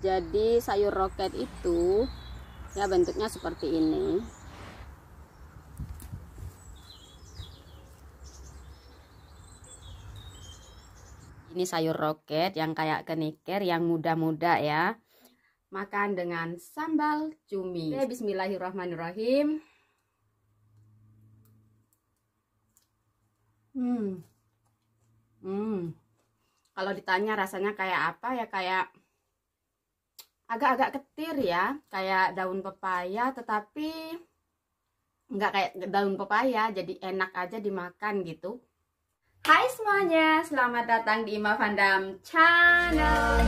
Jadi sayur roket itu ya bentuknya seperti ini. Ini sayur roket yang kayak keniker, yang muda-muda ya. Makan dengan sambal cumi. Oke, bismillahirrahmanirrahim. Kalau ditanya rasanya kayak apa ya, kayak agak-agak ketir ya, kayak daun pepaya, tetapi nggak kayak daun pepaya, jadi enak aja dimakan gitu. Hai semuanya, selamat datang di Ima Vandam Channel.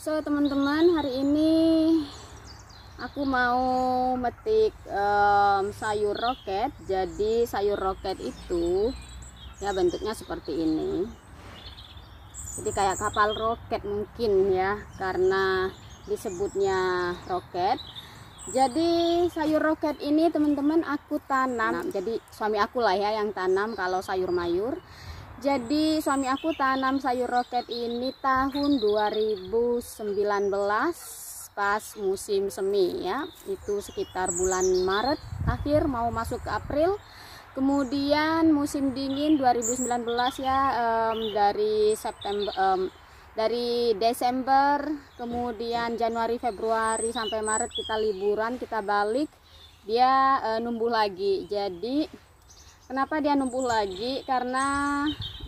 So teman-teman, hari ini aku mau metik sayur roket. Jadi sayur roket itu ya bentuknya seperti ini. Jadi kayak kapal roket mungkin ya, karena disebutnya roket. Jadi sayur roket ini teman-teman aku tanam. Jadi suami aku lah ya yang tanam kalau sayur mayur. Jadi suami aku tanam sayur roket ini tahun 2019 pas musim semi ya. Itu sekitar bulan Maret akhir mau masuk ke April. Kemudian musim dingin 2019 ya, dari Desember, kemudian Januari, Februari sampai Maret kita liburan, kita balik, dia numbuh lagi. Jadi kenapa dia numbuh lagi? Karena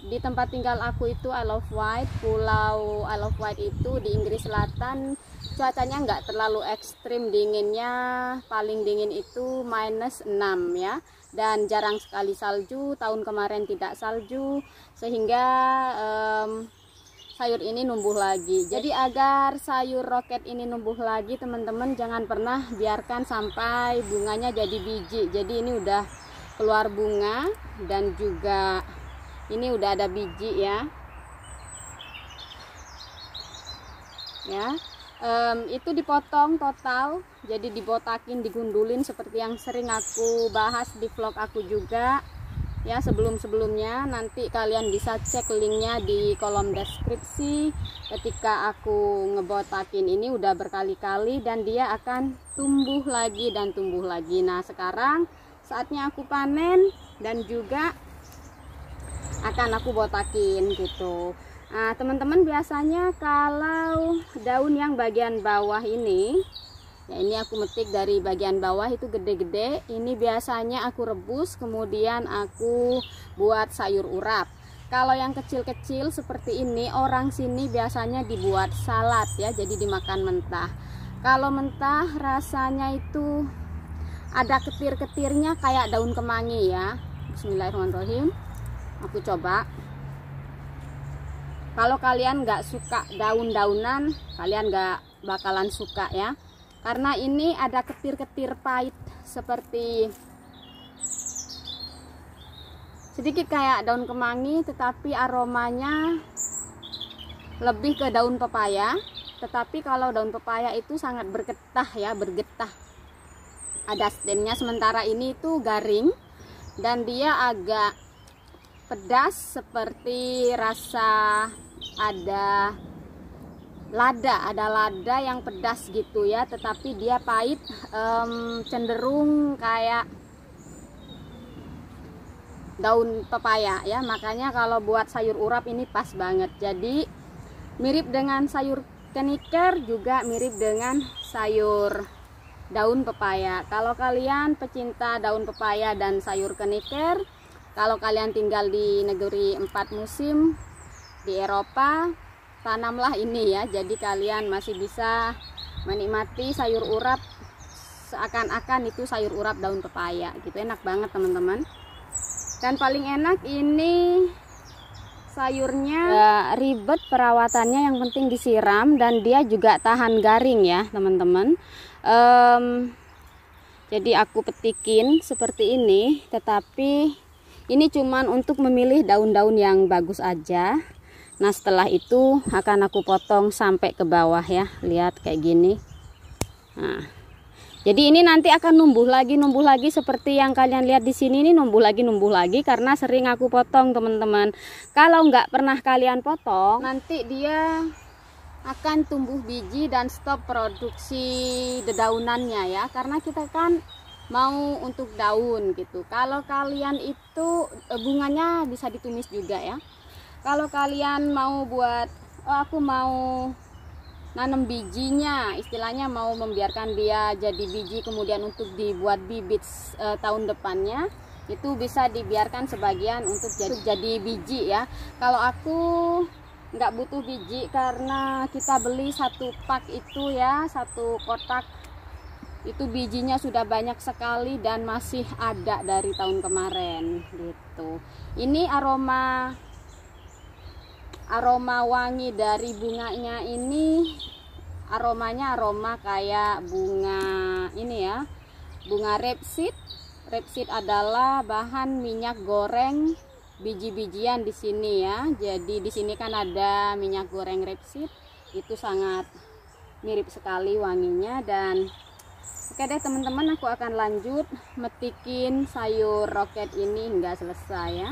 di tempat tinggal aku itu Isle of Wight, pulau Isle of Wight itu di Inggris Selatan, cuacanya nggak terlalu ekstrim dinginnya, paling dingin itu -6 ya, dan jarang sekali salju. Tahun kemarin tidak salju, sehingga sayur ini numbuh lagi. Jadi agar sayur roket ini numbuh lagi teman-teman, jangan pernah biarkan sampai bunganya jadi biji. Jadi ini udah keluar bunga dan juga ini udah ada biji ya. Itu dipotong total, jadi dibotakin, digundulin seperti yang sering aku bahas di vlog aku juga ya sebelum-sebelumnya. Nanti kalian bisa cek linknya di kolom deskripsi. Ketika aku ngebotakin ini udah berkali-kali dan dia akan tumbuh lagi dan tumbuh lagi. Nah sekarang saatnya aku panen dan juga akan aku botakin gitu. Nah teman-teman, biasanya kalau daun yang bagian bawah ini ya, ini aku metik dari bagian bawah itu gede-gede, ini biasanya aku rebus kemudian aku buat sayur urap. Kalau yang kecil-kecil seperti ini, orang sini biasanya dibuat salad ya, jadi dimakan mentah. Kalau mentah rasanya itu ada ketir-ketirnya kayak daun kemangi ya. Bismillahirrahmanirrahim. Aku coba. Kalau kalian nggak suka daun-daunan, kalian nggak bakalan suka ya, karena ini ada ketir-ketir pahit, seperti sedikit kayak daun kemangi, tetapi aromanya lebih ke daun pepaya. Tetapi kalau daun pepaya itu sangat bergetah ya, bergetah, ada stemnya. Sementara ini itu garing dan dia agak pedas, seperti rasa ada lada yang pedas gitu ya, tetapi dia pahit, cenderung kayak daun pepaya ya. Makanya kalau buat sayur urap ini pas banget. Jadi mirip dengan sayur keniker, juga mirip dengan sayur daun pepaya. Kalau kalian pecinta daun pepaya dan sayur keniker, kalau kalian tinggal di negeri 4 musim di Eropa, tanamlah ini ya. Jadi kalian masih bisa menikmati sayur urap seakan-akan itu sayur urap daun pepaya gitu. Enak banget teman-teman. Dan paling enak ini sayurnya gak ribet perawatannya, yang penting disiram dan dia juga tahan garing ya teman-teman. Jadi aku petikin seperti ini, tetapi ini cuman untuk memilih daun-daun yang bagus aja. Nah setelah itu akan aku potong sampai ke bawah ya, lihat kayak gini. Nah, jadi ini nanti akan numbuh lagi seperti yang kalian lihat di sini. Ini numbuh lagi karena sering aku potong teman-teman. Kalau nggak pernah kalian potong, nanti dia akan tumbuh biji dan stop produksi dedaunannya ya. Karena kita kan mau untuk daun gitu. Kalau kalian itu bunganya bisa ditumis juga ya. Kalau kalian mau buat, aku mau nanam bijinya, istilahnya mau membiarkan dia jadi biji kemudian untuk dibuat bibit tahun depannya, itu bisa dibiarkan sebagian untuk jadi biji ya. Kalau aku nggak butuh biji karena kita beli satu pak itu ya, satu kotak itu bijinya sudah banyak sekali dan masih ada dari tahun kemarin gitu. Ini aroma wangi dari bunganya ini, aromanya aroma kayak bunga ini ya, bunga rapeseed. Rapeseed adalah bahan minyak goreng biji-bijian di sini ya. Jadi di sini kan ada minyak goreng rapeseed, itu sangat mirip sekali wanginya. Dan oke deh teman-teman, aku akan lanjut metikin sayur roket ini hingga selesai ya.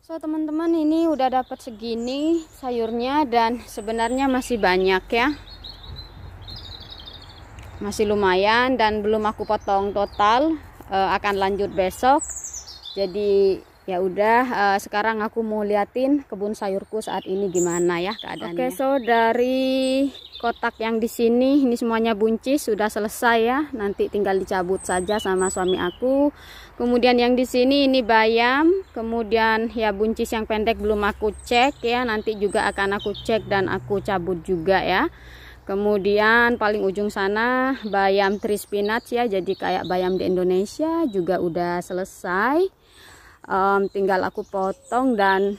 So teman-teman, ini udah dapat segini sayurnya dan sebenarnya masih banyak ya, masih lumayan dan belum aku potong total, akan lanjut besok. Jadi ya udah, sekarang aku mau liatin kebun sayurku saat ini gimana ya keadaannya. Oke, so dari kotak yang di sini ini semuanya buncis sudah selesai ya, nanti tinggal dicabut saja sama suami aku. Kemudian yang di sini ini bayam, kemudian ya buncis yang pendek belum aku cek ya, nanti juga akan aku cek dan aku cabut juga ya. Kemudian paling ujung sana bayam tree spinach ya, jadi kayak bayam di Indonesia juga udah selesai. Tinggal aku potong dan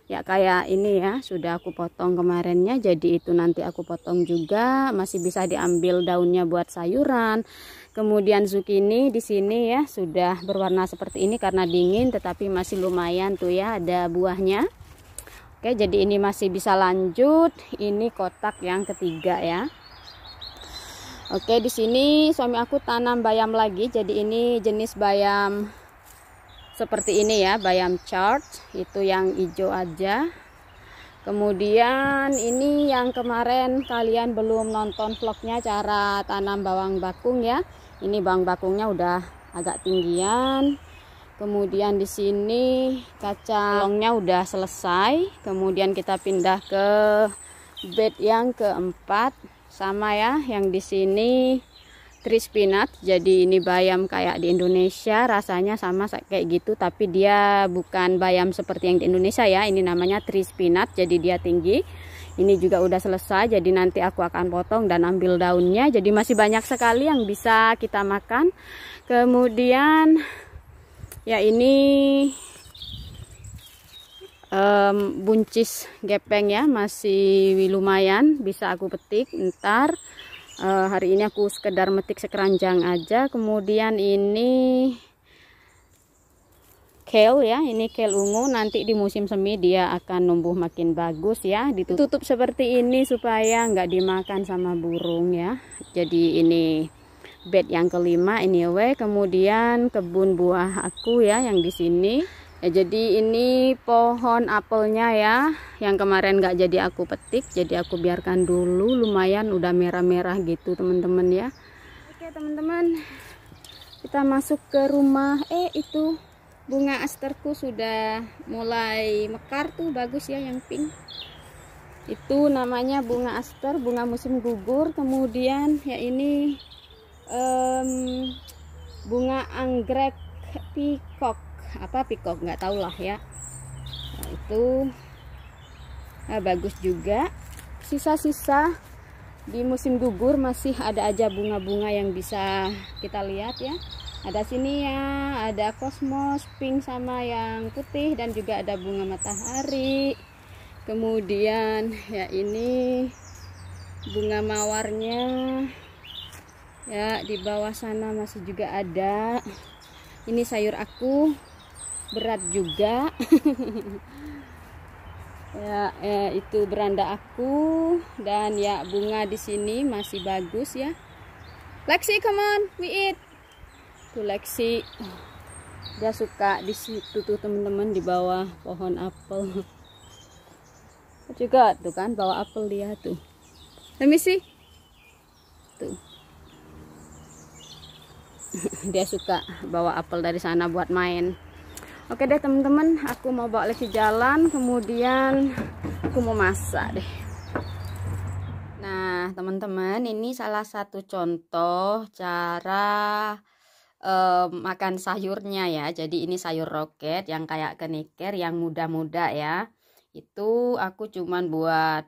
ya kayak ini ya, sudah aku potong kemarinnya, jadi itu nanti aku potong juga, masih bisa diambil daunnya buat sayuran. Kemudian zucchini di sini ya sudah berwarna seperti ini karena dingin, tetapi masih lumayan tuh ya, ada buahnya. Oke, jadi ini masih bisa lanjut. Ini kotak yang ketiga ya. Oke, di sini suami aku tanam bayam lagi. Jadi ini jenis bayam seperti ini ya, bayam charge, itu yang hijau aja. Kemudian ini yang kemarin kalian belum nonton vlognya cara tanam bawang bakung ya. Ini bawang bakungnya udah agak tinggian. Kemudian di sini kacangnya udah selesai. Kemudian kita pindah ke bed yang keempat, sama ya, yang di sini tree spinach. Jadi ini bayam kayak di Indonesia, rasanya sama kayak gitu, tapi dia bukan bayam seperti yang di Indonesia ya. Ini namanya tree spinach, jadi dia tinggi. Ini juga udah selesai, jadi nanti aku akan potong dan ambil daunnya. Jadi masih banyak sekali yang bisa kita makan. Kemudian ya ini buncis gepeng ya, masih lumayan bisa aku petik ntar. Hari ini aku sekedar metik sekeranjang aja. Kemudian ini kale ya, ini kale ungu. Nanti di musim semi dia akan numbuh makin bagus ya. Ditutup seperti ini supaya nggak dimakan sama burung ya. Jadi ini bed yang kelima anyway. Kemudian kebun buah aku ya yang di sini. Ya, jadi ini pohon apelnya ya, yang kemarin nggak jadi aku petik, jadi aku biarkan dulu. Lumayan udah merah-merah gitu teman-teman ya. Oke teman-teman, kita masuk ke rumah. Itu bunga asterku sudah mulai mekar tuh, bagus ya yang pink. Itu namanya bunga aster, bunga musim gugur. Kemudian ya ini bunga anggrek peacock, apa peacock nggak tahu lah ya. Nah, itu bagus juga. Sisa-sisa di musim gugur masih ada aja bunga-bunga yang bisa kita lihat ya. Ada sini ya, ada kosmos pink sama yang putih, dan juga ada bunga matahari. Kemudian ya ini bunga mawarnya ya, di bawah sana masih juga ada. Ini sayur aku berat juga. Ya, itu beranda aku, dan ya bunga di sini masih bagus ya. Lexi, come on, we eat. Tuh Lexi, dia suka di situ tuh teman-teman, di bawah pohon apel. Juga tuh kan bawa apel dia tuh. Let me see. Tuh. Dia suka bawa apel dari sana buat main. Oke deh teman-teman, aku mau bawa Lexi jalan, kemudian aku mau masak deh. Nah teman-teman, ini salah satu contoh cara makan sayurnya ya. Jadi ini sayur roket yang kayak keniker, yang muda-muda ya. Itu aku cuman buat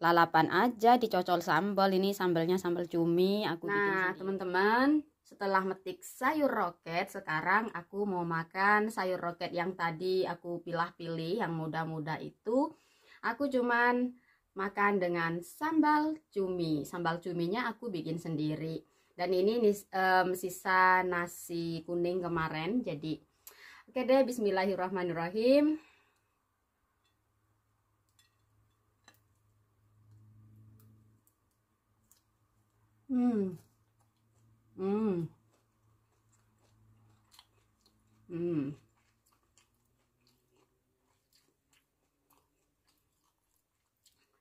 lalapan aja, dicocol sambal. Ini sambalnya sambal cumi aku bikin sendiri. Teman-teman, setelah metik sayur roket, sekarang aku mau makan sayur roket yang tadi aku pilih-pilih, yang muda-muda itu. Aku cuman makan dengan sambal cumi. Sambal cuminya aku bikin sendiri. Dan ini sisa nasi kuning kemarin. Jadi oke deh, bismillahirrahmanirrahim.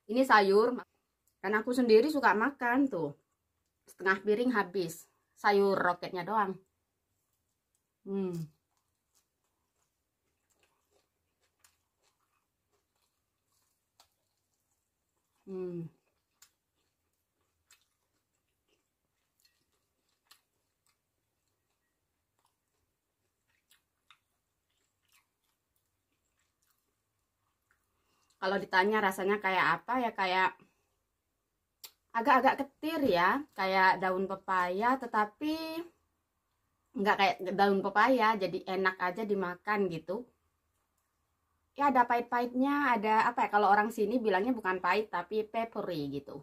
Ini sayur, karena aku sendiri suka makan tuh. Setengah piring habis sayur roketnya doang. Kalau ditanya rasanya kayak apa ya, kayak agak-agak ketir ya, kayak daun pepaya, tetapi nggak kayak daun pepaya, jadi enak aja dimakan gitu. Ya ada pahit-pahitnya, ada apa ya, kalau orang sini bilangnya bukan pahit tapi peppery gitu.